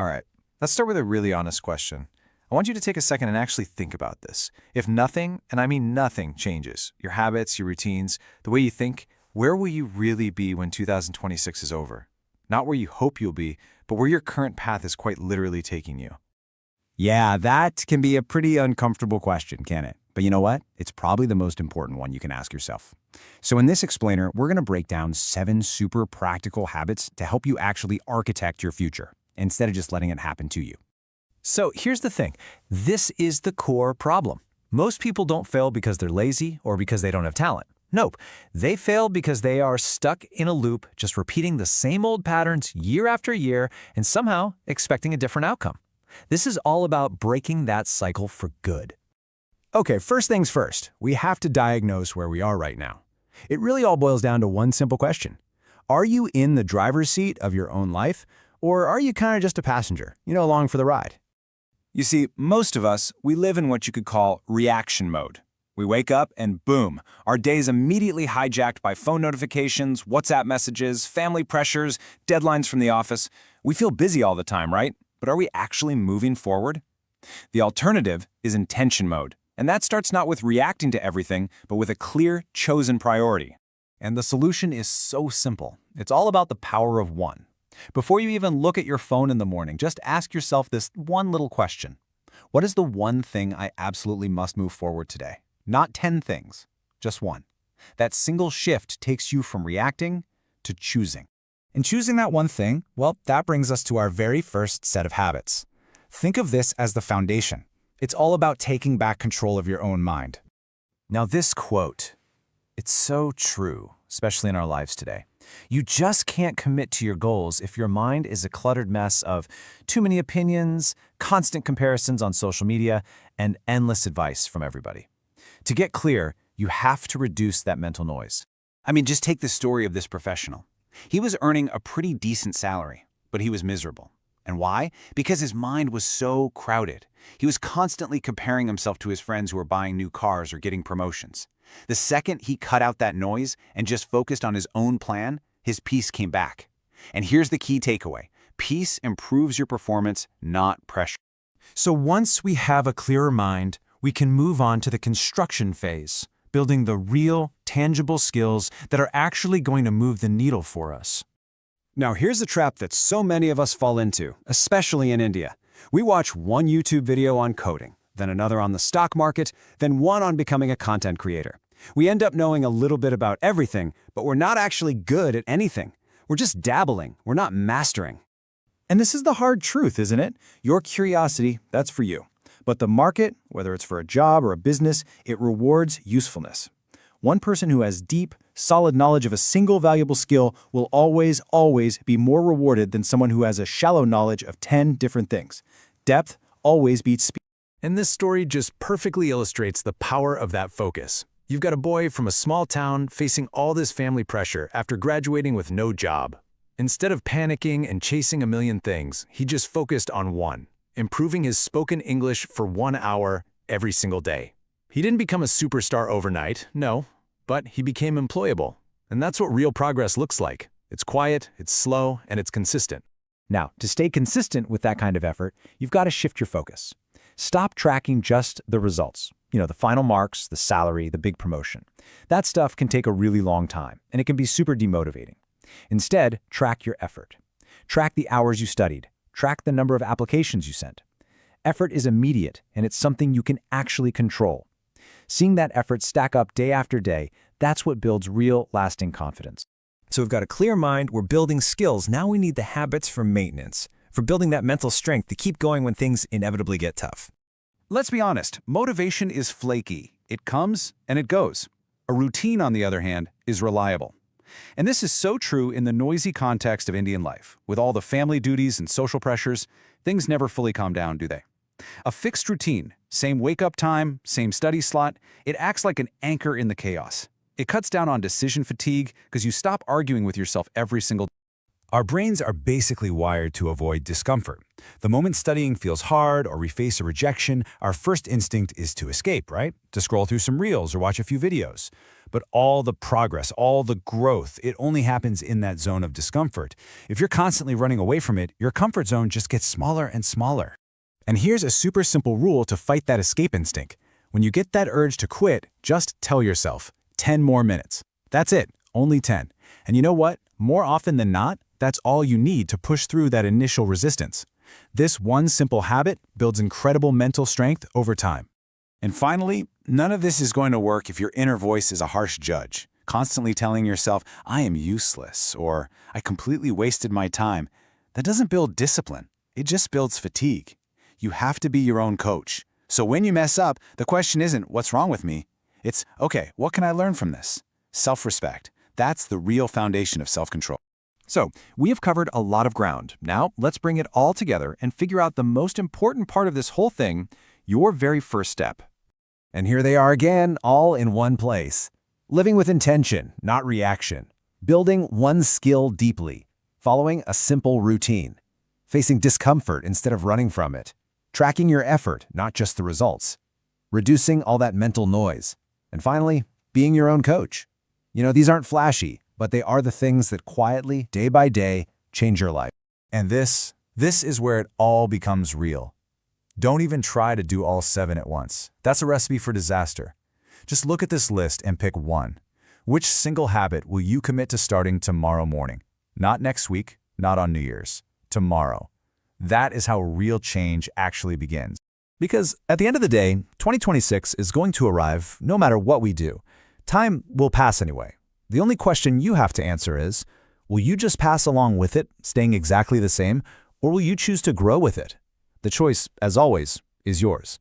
All right, let's start with a really honest question. I want you to take a second and actually think about this. If nothing, and I mean nothing, changes, your habits, your routines, the way you think, where will you really be when 2026 is over? Not where you hope you'll be, but where your current path is quite literally taking you. Yeah, that can be a pretty uncomfortable question, can it? But you know what? It's probably the most important one you can ask yourself. So in this explainer, we're going to break down 7 super practical habits to help you actually architect your future, instead of just letting it happen to you. So here's the thing. This is the core problem. Most people don't fail because they're lazy or because they don't have talent. Nope. They fail because they are stuck in a loop, just repeating the same old patterns year after year and somehow expecting a different outcome. This is all about breaking that cycle for good. Okay, first things first, we have to diagnose where we are right now. It really all boils down to one simple question. Are you in the driver's seat of your own life, or are you kind of just a passenger, along for the ride? You see, most of us, we live in what you could call reaction mode. We wake up and boom, our day is immediately hijacked by phone notifications, WhatsApp messages, family pressures, deadlines from the office. We feel busy all the time, right? But are we actually moving forward? The alternative is intention mode, and that starts not with reacting to everything, but with a clear, chosen priority. And the solution is so simple. It's all about the power of one. Before you even look at your phone in the morning, just ask yourself this one little question. What is the one thing I absolutely must move forward today? Not 10 things, just one. That single shift takes you from reacting to choosing. And choosing that one thing, well, that brings us to our very first set of habits. Think of this as the foundation. It's all about taking back control of your own mind. Now this quote, it's so true, especially in our lives today. You just can't commit to your goals if your mind is a cluttered mess of too many opinions, constant comparisons on social media, and endless advice from everybody. To get clear, you have to reduce that mental noise. I mean, just take the story of this professional. He was earning a pretty decent salary, but he was miserable. And why? Because his mind was so crowded. He was constantly comparing himself to his friends who were buying new cars or getting promotions. The second he cut out that noise and just focused on his own plan, his peace came back. And here's the key takeaway. Peace improves your performance, not pressure. So once we have a clearer mind, we can move on to the construction phase, building the real, tangible skills that are actually going to move the needle for us. Now here's a trap that so many of us fall into, especially in India. We watch one YouTube video on coding, then another on the stock market, then one on becoming a content creator. We end up knowing a little bit about everything, but we're not actually good at anything. We're just dabbling, we're not mastering. And this is the hard truth, isn't it? Your curiosity, that's for you. But the market, whether it's for a job or a business, it rewards usefulness. One person who has deep, solid knowledge of a single valuable skill will always be more rewarded than someone who has a shallow knowledge of 10 different things. Depth always beats speed. And this story just perfectly illustrates the power of that focus. You've got a boy from a small town facing all this family pressure after graduating with no job. Instead of panicking and chasing a million things, he just focused on one, improving his spoken English for 1 hour every single day. He didn't become a superstar overnight, no, but he became employable. And that's what real progress looks like. It's quiet, it's slow, and it's consistent. Now, to stay consistent with that kind of effort, you've got to shift your focus. Stop tracking just the results. The final marks, the salary, the big promotion. That stuff can take a really long time, and it can be super demotivating. Instead, track your effort. Track the hours you studied. Track the number of applications you sent. Effort is immediate, and it's something you can actually control. Seeing that effort stack up day after day, that's what builds real, lasting confidence. So we've got a clear mind, we're building skills. Now we need the habits for maintenance, for building that mental strength to keep going when things inevitably get tough. Let's be honest, motivation is flaky. It comes and it goes. A routine, on the other hand, is reliable. And this is so true in the noisy context of Indian life. With all the family duties and social pressures, things never fully calm down, do they? A fixed routine, same wake-up time, same study slot, it acts like an anchor in the chaos. It cuts down on decision fatigue because you stop arguing with yourself every single day. Our brains are basically wired to avoid discomfort. The moment studying feels hard or we face a rejection, our first instinct is to escape, right? To scroll through some reels or watch a few videos. But all the progress, all the growth, it only happens in that zone of discomfort. If you're constantly running away from it, your comfort zone just gets smaller and smaller. And here's a super simple rule to fight that escape instinct. When you get that urge to quit, just tell yourself, 10 more minutes. That's it, only 10. And you know what? More often than not, that's all you need to push through that initial resistance. This one simple habit builds incredible mental strength over time. And finally, none of this is going to work if your inner voice is a harsh judge, constantly telling yourself, I am useless, or I completely wasted my time. That doesn't build discipline. It just builds fatigue. You have to be your own coach. So when you mess up, the question isn't, what's wrong with me? It's, okay, what can I learn from this? Self-respect. That's the real foundation of self-control. So, we have covered a lot of ground. Now, let's bring it all together and figure out the most important part of this whole thing, your very first step. And here they are again, all in one place. Living with intention, not reaction. Building one skill deeply. Following a simple routine. Facing discomfort instead of running from it. Tracking your effort, not just the results. Reducing all that mental noise. And finally, being your own coach. You know, these aren't flashy, but they are the things that quietly, day by day, change your life. And this is where it all becomes real. Don't even try to do all 7 at once. That's a recipe for disaster. Just look at this list and pick one. Which single habit will you commit to starting tomorrow morning? Not next week, not on New Year's. Tomorrow. That is how real change actually begins. Because at the end of the day, 2026 is going to arrive no matter what we do. Time will pass anyway. The only question you have to answer is, will you just pass along with it, staying exactly the same, or will you choose to grow with it? The choice, as always, is yours.